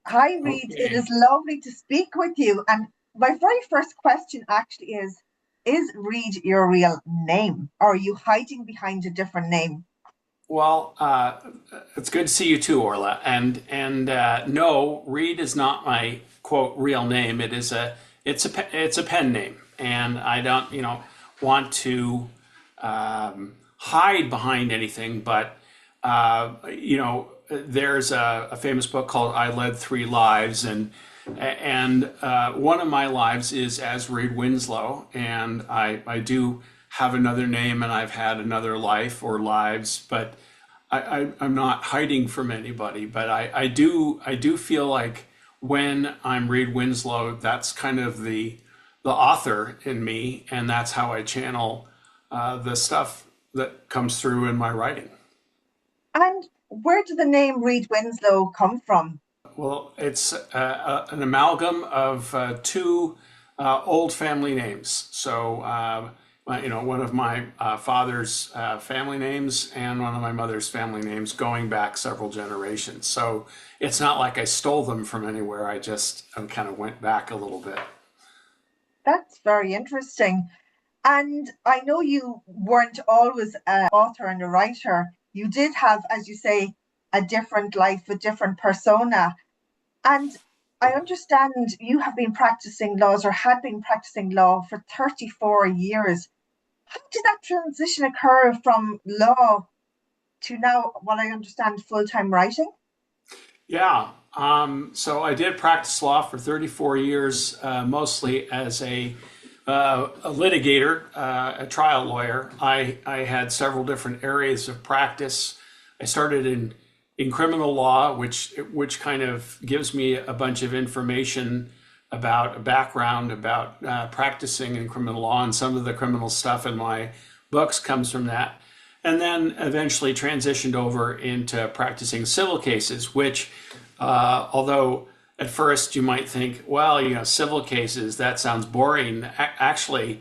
Hi, Reid. It Okay. is lovely to speak with you. And my very first question actually is Reid your real name? Or are you hiding behind a different name? Well, it's good to see you too, Orla. And no, Reed is not my quote real name. It's a pen name, and I don't want to hide behind anything. But there's a famous book called "I Led Three Lives," and one of my lives is as Reid Winslow, and I do have another name, and I've had another life or lives, but I'm not hiding from anybody. But I do feel like when I'm Reid Winslow, that's kind of the author in me, and that's how I channel the stuff that comes through in my writing. And where did the name Reid Winslow come from? Well, it's an amalgam of two old family names. So, one of my father's family names and one of my mother's family names going back several generations. So it's not like I stole them from anywhere. I just kind of went back a little bit. That's very interesting. And I know you weren't always an author and a writer. You did have, as you say, a different life, a different persona. And I understand you have been practicing laws or had been practicing law for 34 years. How did that transition occur from law to now, what I understand, full time writing? Yeah. So I did practice law for 34 years, mostly as a litigator, a trial lawyer. I had several different areas of practice. I started in criminal law, which kind of gives me a bunch of information about a background about practicing in criminal law, and some of the criminal stuff in my books comes from that. And then eventually transitioned over into practicing civil cases, which, although at first you might think, well, civil cases, that sounds boring. Actually,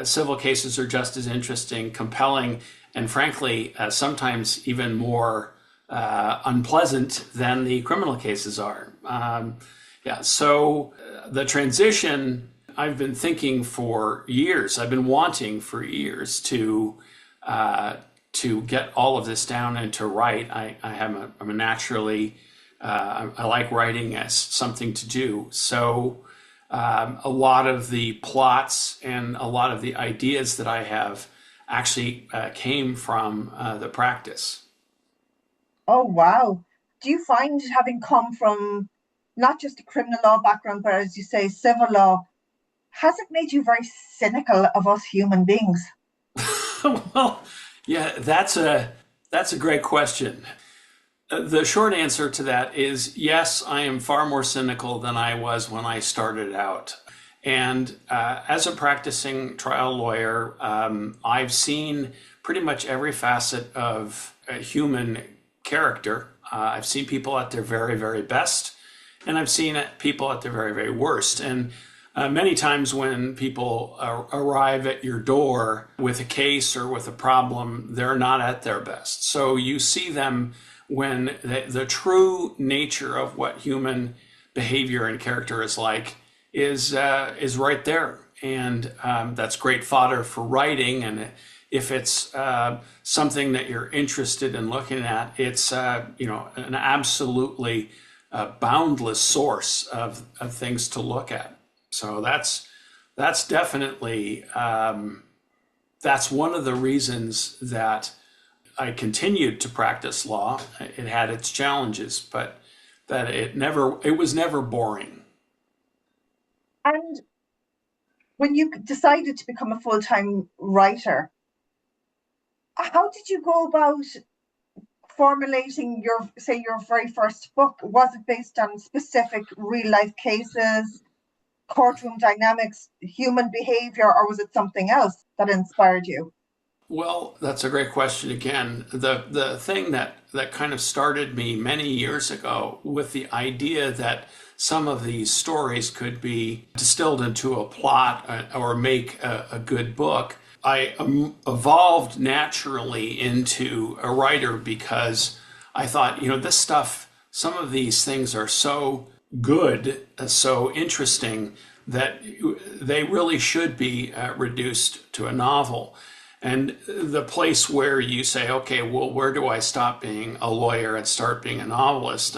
civil cases are just as interesting, compelling, and frankly, sometimes even more unpleasant than the criminal cases are. Yeah, so the transition, I've been thinking for years, I've been wanting for years uh, to get all of this down and to write. I'm a naturally, I like writing as something to do. So a lot of the plots and a lot of the ideas that I have actually came from the practice. Oh, wow. Do you find, having come from not just a criminal law background, but as you say, civil law, has it made you very cynical of us human beings? Well, yeah, that's a great question. The short answer to that is yes, I am far more cynical than I was when I started out. And as a practicing trial lawyer, I've seen pretty much every facet of a human character. I've seen people at their very, very best, and I've seen people at their very, very worst. And many times when people arrive at your door with a case or with a problem, they're not at their best. So you see them when the true nature of what human behavior and character is like is right there, and that's great fodder for writing. And if it's something that you're interested in looking at, it's an absolutely boundless source of things to look at. So that's definitely that's one of the reasons that I continued to practice law. It had its challenges, but that it was never boring. And when you decided to become a full time writer, how did you go about formulating your, say, your very first book? Was it based on specific real life cases, courtroom dynamics, human behavior, or was it something else that inspired you? Well, that's a great question again. The thing that kind of started me many years ago with the idea that some of these stories could be distilled into a plot or make a good book. I evolved naturally into a writer because I thought, this stuff some of these things are so good, so interesting, that they really should be reduced to a novel. And the place where you say, okay, well, where do I stop being a lawyer and start being a novelist?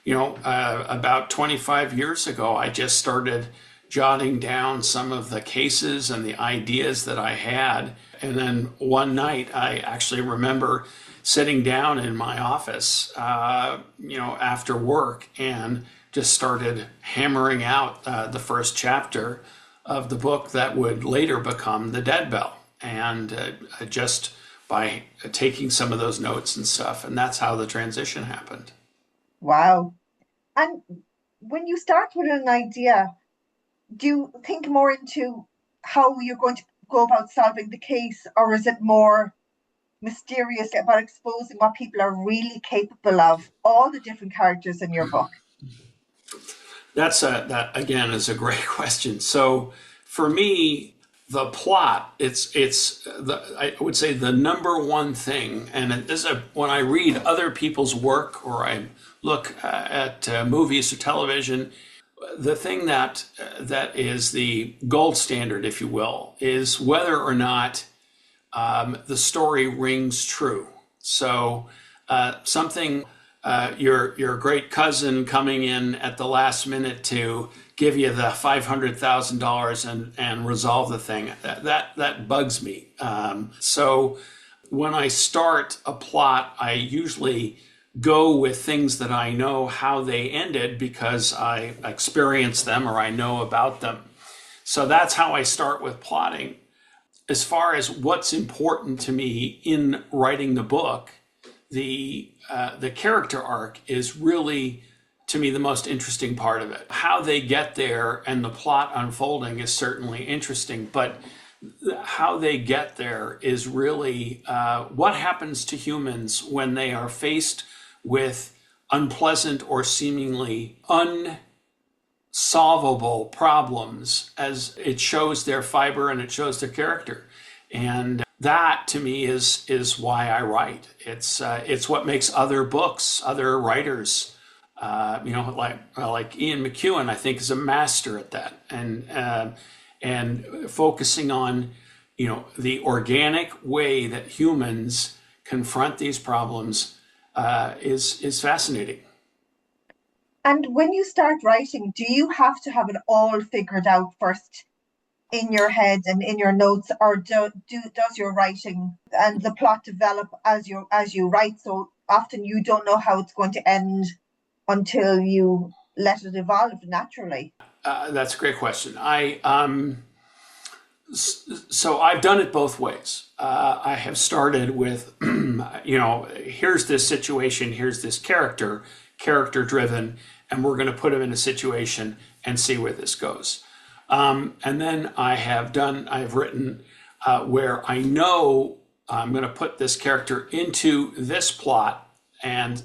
About 25 years ago, I just started jotting down some of the cases and the ideas that I had. And then one night, I actually remember sitting down in my office, after work, and just started hammering out the first chapter of the book that would later become The Dead Bell. And just by taking some of those notes and stuff. And that's how the transition happened. Wow. And when you start with an idea, do you think more into how you're going to go about solving the case, or is it more mysterious about exposing what people are really capable of, all the different characters in your book? That again is a great question. So for me, the plot, I would say the number one thing, and when I read other people's work or I look at movies or television, the thing that is the gold standard, if you will, is whether or not the story rings true. So something, your great cousin coming in at the last minute to give you the $500,000 and resolve the thing, that bugs me. So when I start a plot, I usually go with things that I know how they ended because I experienced them or I know about them. So that's how I start with plotting. As far as what's important to me in writing the book, the character arc is really, to me, the most interesting part of it. How they get there and the plot unfolding is certainly interesting, but how they get there is really what happens to humans when they are faced with unpleasant or seemingly unsolvable problems, as it shows their fiber and it shows their character. And that to me is why I write. It's what makes other books, other writers, like Ian McEwan, I think, is a master at that, and focusing on the organic way that humans confront these problems is fascinating. And when you start writing, do you have to have it all figured out first in your head and in your notes, or does your writing and the plot develop as you write? So often you don't know how it's going to end until you let it evolve naturally. That's a great question. So I've done it both ways. I have started with, here's this situation, here's this character driven, and we're going to put him in a situation and see where this goes. And then I've written where I know I'm going to put this character into this plot and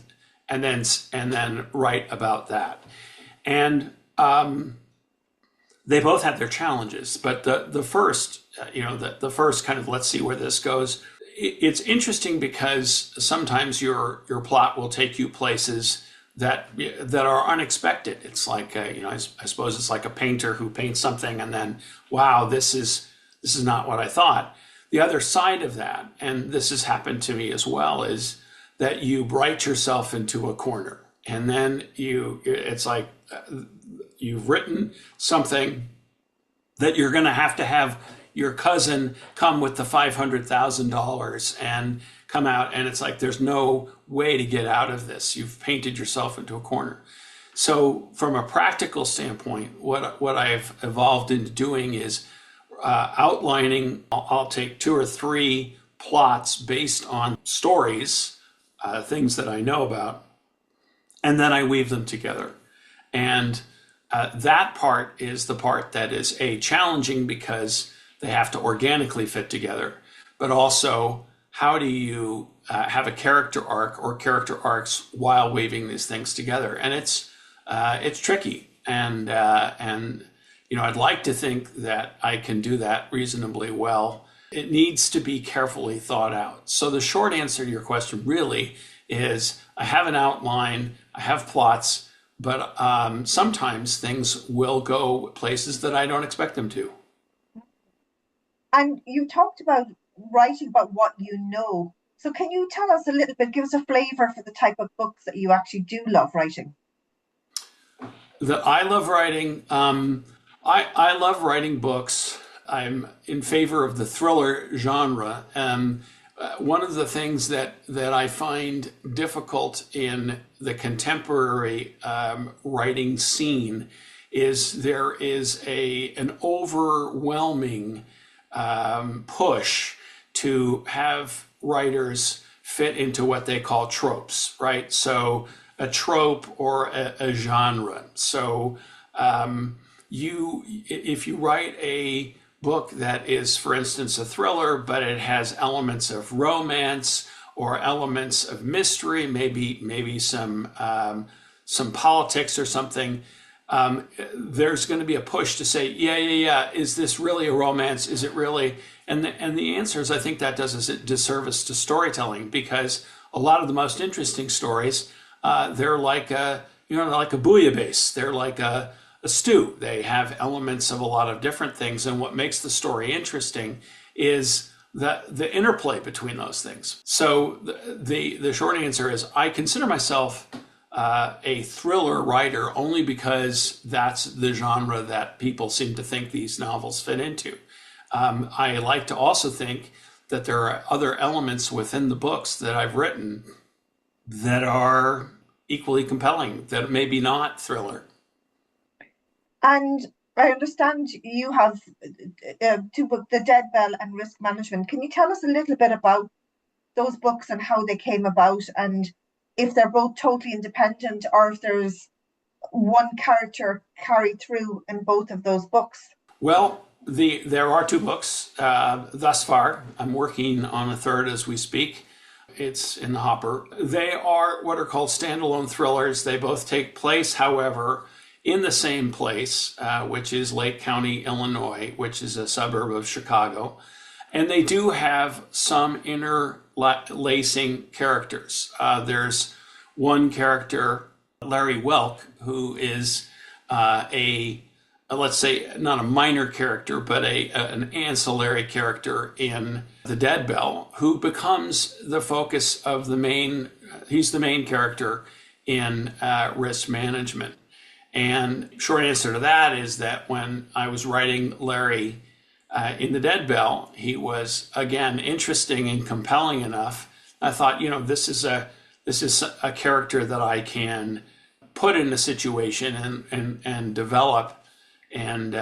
then write about that. And they both have their challenges, but the first kind of let's see where this goes. It's interesting because sometimes your plot will take you places that are unexpected. It's like I suppose it's like a painter who paints something and then, wow, this is not what I thought. The other side of that, and this has happened to me as well, is that you write yourself into a corner, and then it's like you've written something that you're going to have your cousin come with the $500,000 and come out, and it's like there's no way to get out of this. You've painted yourself into a corner. So from a practical standpoint, what I've evolved into doing is outlining. I'll take 2 or 3 plots based on stories, things that I know about, and then I weave them together. And that part is the part that is challenging because they have to organically fit together, but also how do you have a character arc or character arcs while weaving these things together? And it's tricky, and I'd like to think that I can do that reasonably well. It needs to be carefully thought out. So the short answer to your question really is I have an outline, I have plots, but sometimes things will go places that I don't expect them to. And you talked about writing about what you know. So can you tell us a little bit, give us a flavor for the type of books that you actually do love writing? That I love writing. I love writing books. I'm in favor of the thriller genre. One of the things that I find difficult in the contemporary writing scene is there is an overwhelming push to have writers fit into what they call tropes, right? So a trope or a genre. So if you write a book that is, for instance, a thriller, but it has elements of romance or elements of mystery, maybe some politics or something, there's going to be a push to say, yeah. Is this really a romance? Is it really? And the answer is, I think that does a disservice to storytelling, because a lot of the most interesting stories, they're like like a bouillabaisse. They're like a stew. They have elements of a lot of different things, and what makes the story interesting is the interplay between those things. So the short answer is, I consider myself a thriller writer only because that's the genre that people seem to think these novels fit into. I like to also think that there are other elements within the books that I've written that are equally compelling, that maybe not thriller. And I understand you have two books, The Dead Bell and Risk Management. Can you tell us a little bit about those books and how they came about, and if they're both totally independent or if there's one character carried through in both of those books? Well, there are two books thus far. I'm working on a third as we speak. It's in the hopper. They are what are called standalone thrillers. They both take place, however, in the same place, which is Lake County, Illinois, which is a suburb of Chicago. And they do have some interlacing characters. There's one character, Larry Welk, who is let's say, not a minor character, but an ancillary character in The Dead Bell, who becomes the focus of he's the main character in Risk Management. And short answer to that is that when I was writing Larry in The Dead Bell, he was, again, interesting and compelling enough. I thought, this is a character that I can put in a situation and develop. And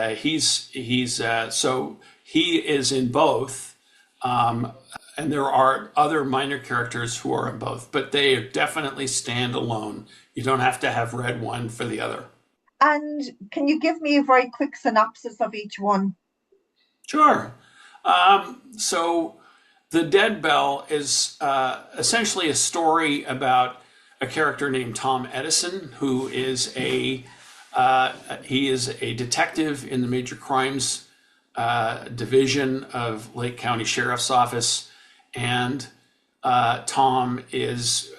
so he is in both, and there are other minor characters who are in both, but they definitely stand alone. You don't have to have read one for the other. And can you give me a very quick synopsis of each one? Sure. So The Dead Bell is essentially a story about a character named Tom Edison, who is he is a detective in the Major Crimes Division of Lake County Sheriff's Office, and Tom is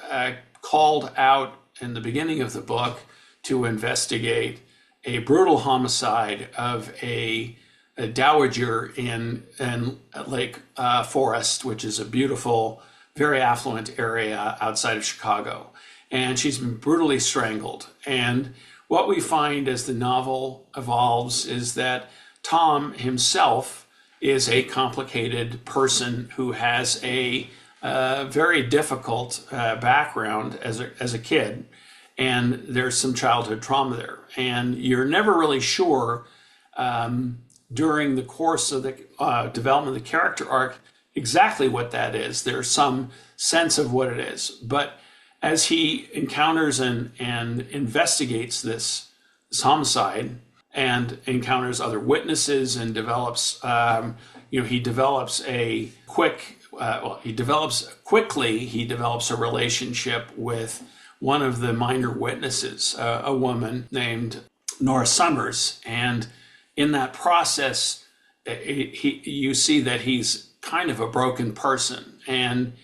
called out in the beginning of the book to investigate a brutal homicide of a dowager in Lake Forest, which is a beautiful, very affluent area outside of Chicago. And she's been brutally strangled. And what we find as the novel evolves is that Tom himself is a complicated person who has a very difficult background as a kid, and there's some childhood trauma there. And you're never really sure during the course of the development of the character arc exactly what that is. There's some sense of what it is, but as he encounters and investigates this homicide and encounters other witnesses and develops, he develops a relationship with one of the minor witnesses, a woman named Nora Summers. And in that process, you see that he's kind of a broken person. And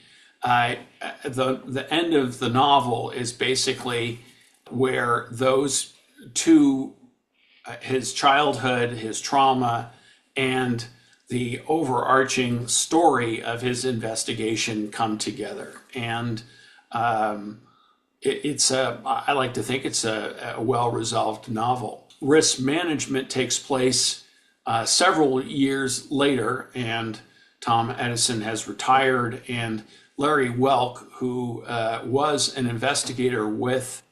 The end of the novel is basically where those two, his childhood, his trauma, and the overarching story of his investigation come together. And I like to think it's a well-resolved novel. Risk management takes place several years later, and Tom Edison has retired, and Larry Welk, who was an investigator with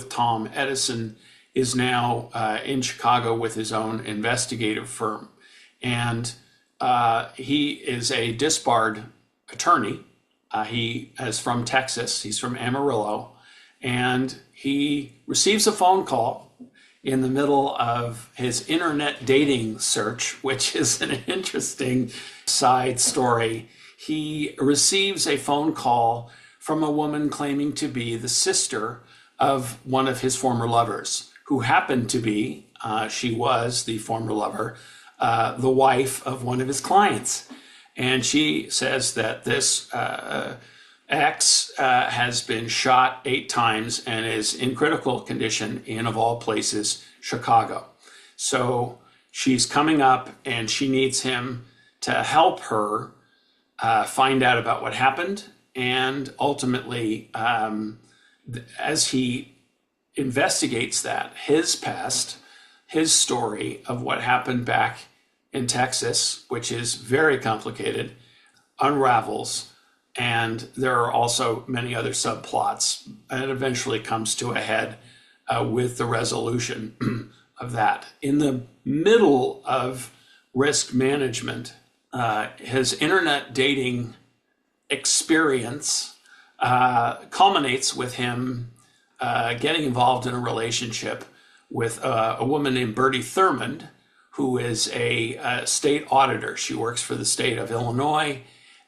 Tom Edison, is now in Chicago with his own investigative firm. And he is a disbarred attorney. He is from Texas. He's from Amarillo. And he receives a phone call in the middle of his internet dating search, which is an interesting side story. He receives a phone call from a woman claiming to be the sister of one of his former lovers, who happened to be, she was the former lover, the wife of one of his clients. And she says that this ex has been shot 8 times and is in critical condition in, of all places, Chicago. So she's coming up and she needs him to help her find out about what happened. And ultimately, as he investigates that, his past, his story of what happened back in Texas, which is very complicated, unravels. And there are also many other subplots, and it eventually comes to a head with the resolution of that. In the middle of risk management, his internet dating experience culminates with him getting involved in a relationship with a woman named Bertie Thurmond, who is a state auditor. She works for the state of Illinois,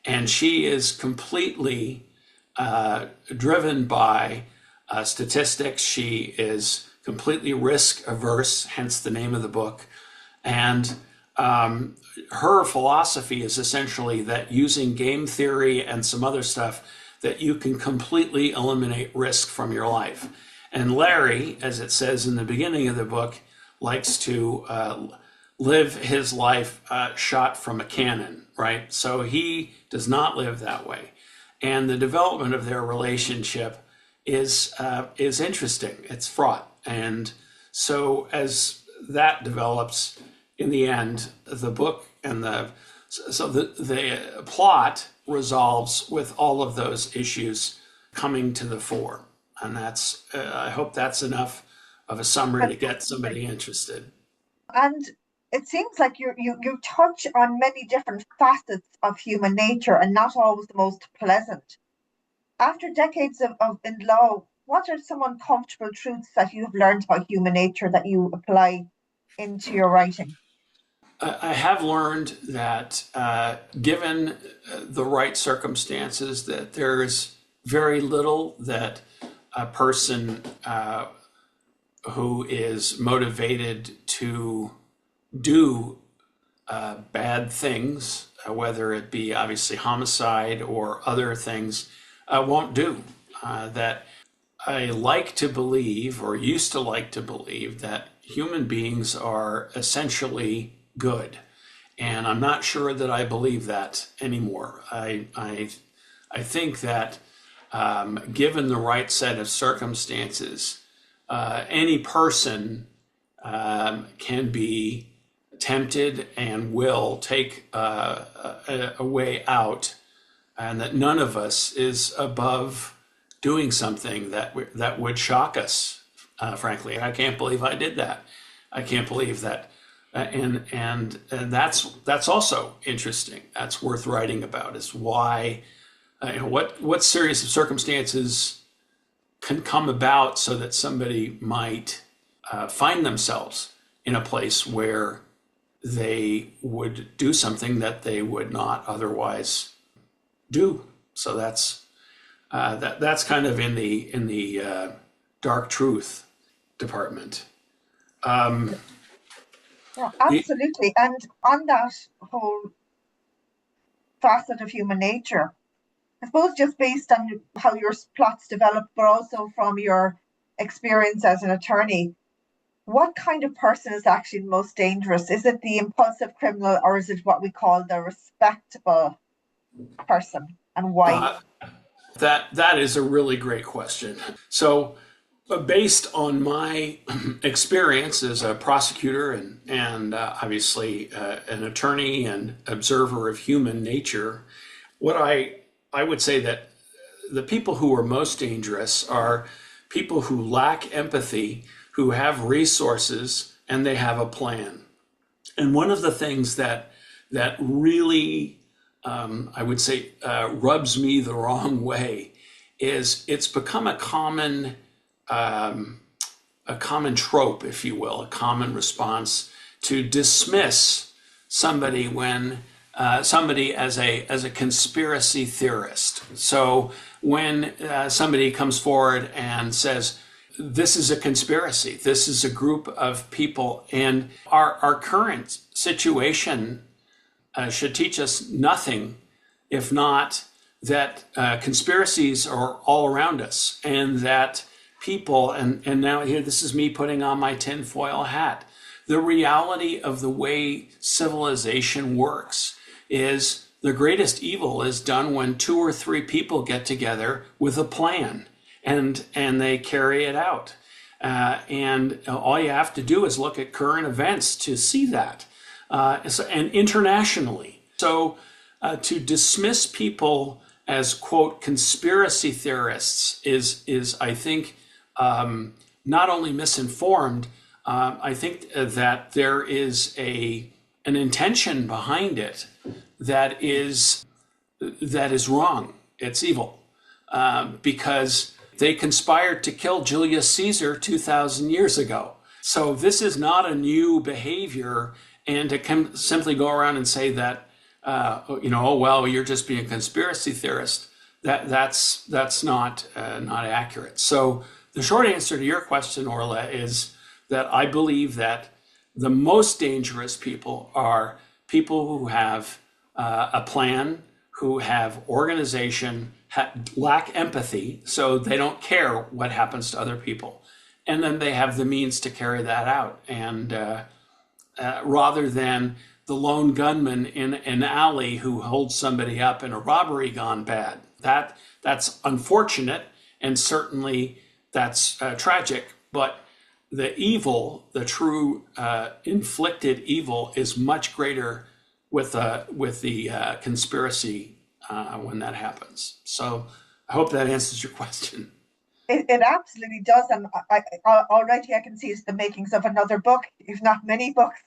and she is completely driven by statistics. She is completely risk averse, hence the name of the book. And her philosophy is essentially that using game theory and some other stuff, that you can completely eliminate risk from your life. And Larry, as it says in the beginning of the book, likes to live his life shot from a cannon, right? So he does not live that way. And the development of their relationship is interesting. It's fraught. And so as that develops, in the end, the book and the plot resolves with all of those issues coming to the fore. And that's, I hope that's enough of a summary to get somebody interested. And it seems like you touch on many different facets of human nature, and not always the most pleasant. After decades of in law, what are some uncomfortable truths that you have learned about human nature that you apply into your writing? I have learned that given the right circumstances, that there's very little that a person who is motivated to do bad things, whether it be obviously homicide or other things, won't do. That I like to believe, or used to like to believe, that human beings are essentially good. And I'm not sure that I believe that anymore. I think that given the right set of circumstances, any person can be tempted and will take a way out, and that none of us is above doing something that would shock us. Frankly, I can't believe I did that. I can't believe that, and that's also interesting. That's worth writing about. Is why, what series of circumstances can come about so that somebody might find themselves in a place where they would do something that they would not otherwise do. So that's kind of in the dark truth department. Yeah, absolutely. And on that whole facet of human nature, I suppose just based on how your plots develop, but also from your experience as an attorney, what kind of person is actually the most dangerous? Is it the impulsive criminal, or is it what we call the respectable person, and why? Uh, that is a really great question. So, based on my experience as a prosecutor and obviously an attorney and observer of human nature, what I would say that the people who are most dangerous are people who lack empathy, who have resources, and they have a plan. And one of the things that really I would say rubs me the wrong way is it's become a common trope, if you will, a common response to dismiss somebody when somebody as a conspiracy theorist. So when somebody comes forward and says, this is a conspiracy, this is a group of people, and our current situation should teach us nothing if not that conspiracies are all around us, and that people, and now here, this is me putting on my tinfoil hat. The reality of the way civilization works is the greatest evil is done when 2 or 3 people get together with a plan and they carry it out. And all you have to do is look at current events to see that, and internationally. So to dismiss people as, quote, conspiracy theorists is I think, not only misinformed, I think that there is an intention behind it that is wrong. It's evil, because they conspired to kill Julius Caesar 2,000 years ago. So this is not a new behavior, and to simply go around and say that, oh well, you're just being a conspiracy theorist. That's not accurate. So the short answer to your question, Orla, is that I believe that the most dangerous people are people who have a plan, who have organization, lack empathy, so they don't care what happens to other people, and then they have the means to carry that out. And rather than the lone gunman in an alley who holds somebody up in a robbery gone bad, that's unfortunate, and certainly that's tragic. But the evil, the true inflicted evil, is much greater with the conspiracy when that happens. So I hope that answers your question. It absolutely does, and already I can see it's the makings of another book, if not many books,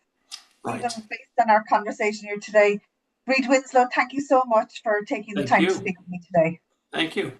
even Right. based on our conversation here today. Reid Winslow, thank you so much for taking the Thank time to you. speak with me today. Thank you.